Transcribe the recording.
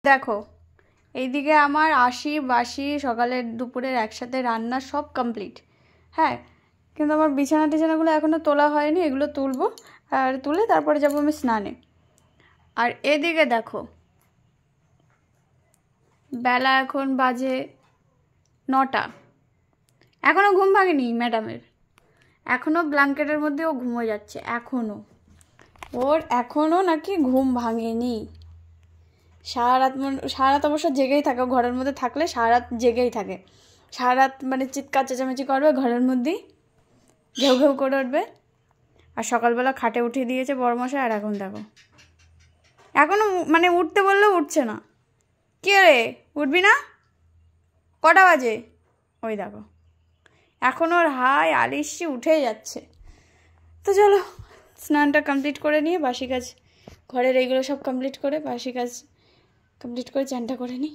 দেখো এইদিকে আমার আশি বাসি সকালের দুপুরের একসাথে রান্না সব কমপ্লিট। হ্যাঁ, কিন্তু আমার বিছানা টিছানাগুলো এখনও তোলা হয়নি, এগুলো তুলবো আর তুলে তারপরে যাবো আমি স্নানে। আর এদিকে দেখো বেলা এখন বাজে 9টা, এখনও ঘুম ভাঙেনি ম্যাডামের, এখনও ব্ল্যাঙ্কেটের মধ্যে ও ঘুমো যাচ্ছে, এখনও নাকি ঘুম ভাঙেনি। সারা রাত অবশ্য জেগেই থাকে, ঘরের মধ্যে থাকলে সারা রাত জেগেই থাকে, সারা রাত মানে চিৎকার চেঁচামেচি করবে ঘরের মধ্যেই, ঘেউ ঘেউ করে উঠবে। আর সকালবেলা খাটে উঠিয়ে দিয়েছে বড়মশাই, আর এখন দেখো এখনও মানে উঠতে বললেও উঠছে না। কে রে, উঠবি না? কটা বাজে? ওই দেখো এখন ওর হাই আলিশি উঠেই যাচ্ছে। তো চলো স্নানটা কমপ্লিট করে নিয়ে বাসি কাজ, ঘরের এইগুলো সব কমপ্লিট করে বাসি কাজ কমপ্লিট করে চানটা করে নিই।